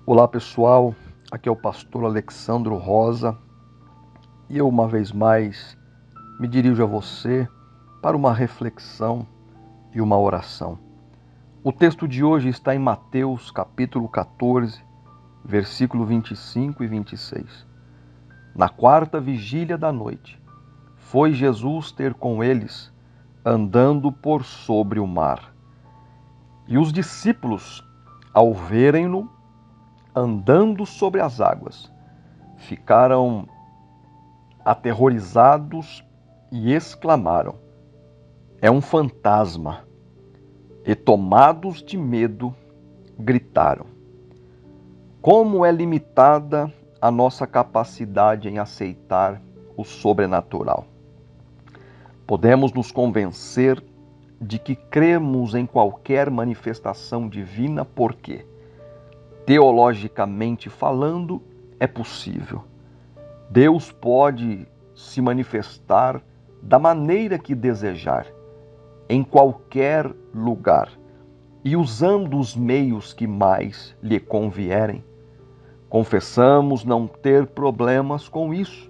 Olá pessoal, aqui é o pastor Alexandro Rosa e eu uma vez mais me dirijo a você para uma reflexão e uma oração. O texto de hoje está em Mateus capítulo 14, versículo 25 e 26. Na quarta vigília da noite, foi Jesus ter com eles, andando por sobre o mar. E os discípulos, ao verem-no andando sobre as águas, ficaram aterrorizados e exclamaram: "É um fantasma!" E tomados de medo, gritaram. Como é limitada a nossa capacidade em aceitar o sobrenatural. Podemos nos convencer de que cremos em qualquer manifestação divina porque, teologicamente falando, é possível. Deus pode se manifestar da maneira que desejar, em qualquer lugar, e usando os meios que mais lhe convierem. Confessamos não ter problemas com isso,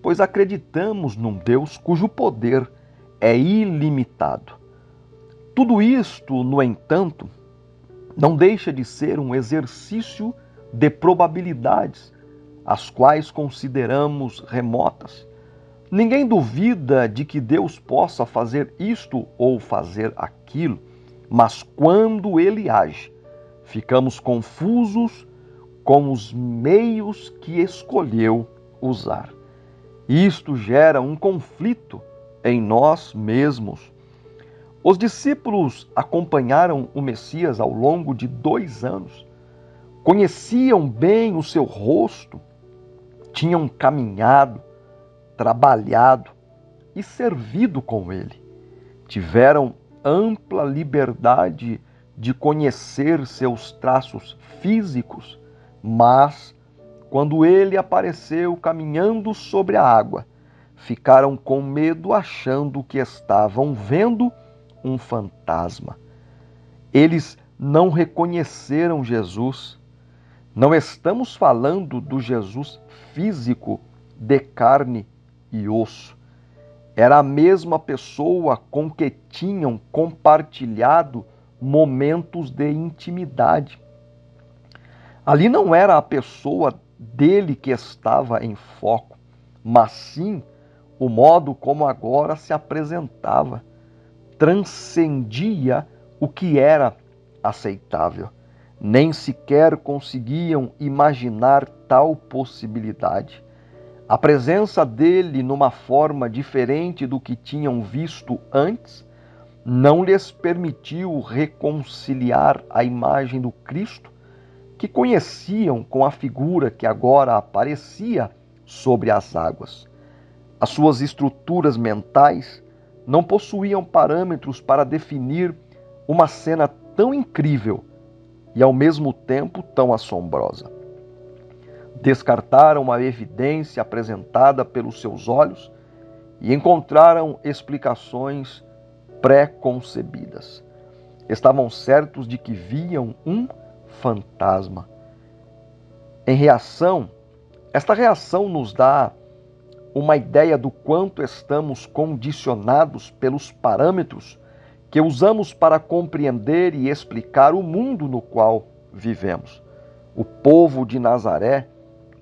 pois acreditamos num Deus cujo poder é ilimitado. Tudo isto, no entanto, não deixa de ser um exercício de probabilidades, as quais consideramos remotas. Ninguém duvida de que Deus possa fazer isto ou fazer aquilo, mas quando Ele age, ficamos confusos com os meios que escolheu usar. Isto gera um conflito em nós mesmos. Os discípulos acompanharam o Messias ao longo de 2 anos, conheciam bem o seu rosto, tinham caminhado, trabalhado e servido com ele. Tiveram ampla liberdade de conhecer seus traços físicos, mas, quando ele apareceu caminhando sobre a água, ficaram com medo achando que estavam vendo um fantasma. Eles não reconheceram Jesus. Não estamos falando do Jesus físico de carne e osso. Era a mesma pessoa com que tinham compartilhado momentos de intimidade. Ali não era a pessoa dele que estava em foco, mas sim o modo como agora se apresentava. Transcendia o que era aceitável. Nem sequer conseguiam imaginar tal possibilidade. A presença dele numa forma diferente do que tinham visto antes não lhes permitiu reconciliar a imagem do Cristo que conheciam com a figura que agora aparecia sobre as águas. As suas estruturas mentais não possuíam parâmetros para definir uma cena tão incrível e ao mesmo tempo tão assombrosa. Descartaram a evidência apresentada pelos seus olhos e encontraram explicações pré-concebidas. Estavam certos de que viam um fantasma. Esta reação nos dá uma ideia do quanto estamos condicionados pelos parâmetros que usamos para compreender e explicar o mundo no qual vivemos. O povo de Nazaré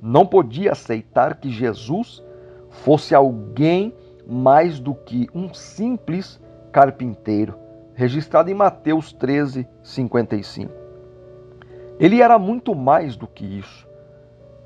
não podia aceitar que Jesus fosse alguém mais do que um simples carpinteiro, registrado em Mateus 13, 55. Ele era muito mais do que isso,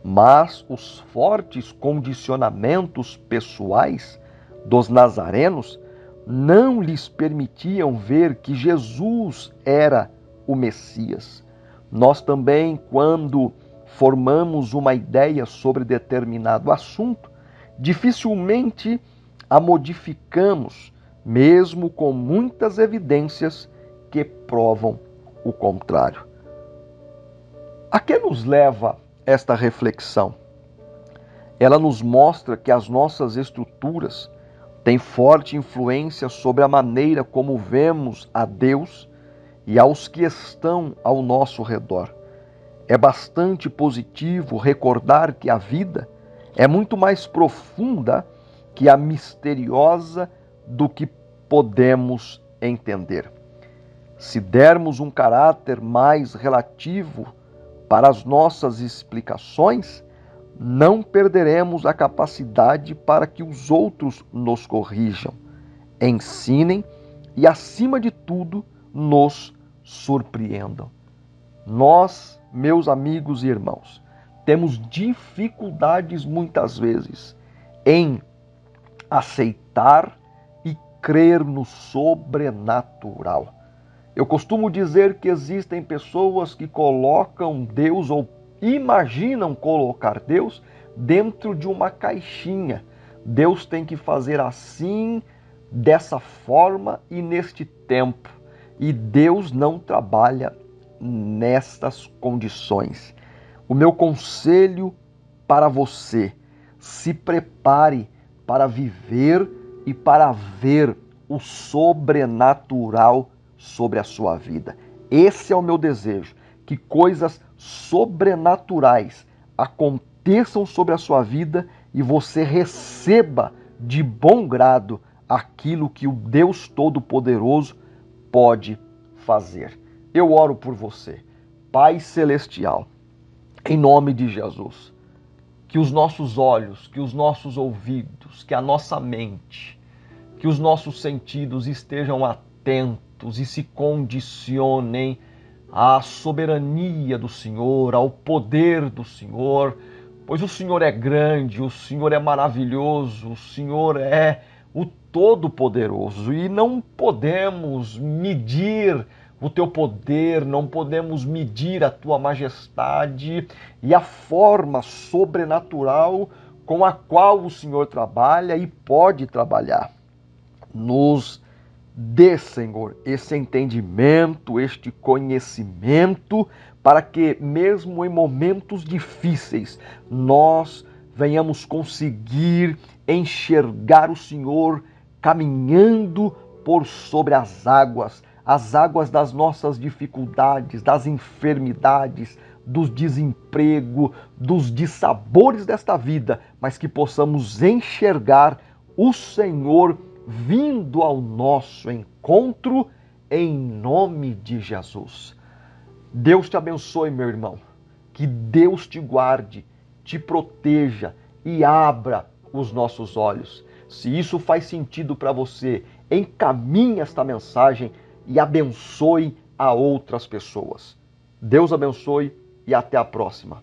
mas os fortes condicionamentos pessoais dos nazarenos não lhes permitiam ver que Jesus era o Messias. Nós também, quando formamos uma ideia sobre determinado assunto, dificilmente a modificamos, mesmo com muitas evidências que provam o contrário. A que nos leva esta reflexão? Ela nos mostra que as nossas estruturas têm forte influência sobre a maneira como vemos a Deus e aos que estão ao nosso redor. É bastante positivo recordar que a vida é muito mais profunda que a misteriosa do que podemos entender. Se dermos um caráter mais relativo para as nossas explicações, não perderemos a capacidade para que os outros nos corrijam, ensinem e, acima de tudo, nos surpreendam. Nós, meus amigos e irmãos, temos dificuldades muitas vezes em aceitar e crer no sobrenatural. Eu costumo dizer que existem pessoas que colocam Deus ou imaginam colocar Deus dentro de uma caixinha. Deus tem que fazer assim, dessa forma e neste tempo. E Deus não trabalha nestas condições. O meu conselho para você: se prepare para viver e para ver o sobrenatural sobre a sua vida. Esse é o meu desejo, que coisas sobrenaturais aconteçam sobre a sua vida e você receba de bom grado aquilo que o Deus Todo-Poderoso pode fazer. Eu oro por você. Pai Celestial, em nome de Jesus, que os nossos olhos, que os nossos ouvidos, que a nossa mente, que os nossos sentidos estejam atentos e se condicionem à soberania do Senhor, ao poder do Senhor, pois o Senhor é grande, o Senhor é maravilhoso, o Senhor é o Todo-Poderoso e não podemos medir o teu poder, não podemos medir a tua majestade e a forma sobrenatural com a qual o Senhor trabalha e pode trabalhar. Nos dê, Senhor, esse entendimento, este conhecimento, para que mesmo em momentos difíceis nós venhamos conseguir enxergar o Senhor caminhando por sobre as águas das nossas dificuldades, das enfermidades, dos desemprego, dos dissabores desta vida, mas que possamos enxergar o Senhor vindo ao nosso encontro em nome de Jesus. Deus te abençoe, meu irmão. Que Deus te guarde, te proteja e abra os nossos olhos. Se isso faz sentido para você, encaminhe esta mensagem e abençoe a outras pessoas. Deus abençoe e até a próxima.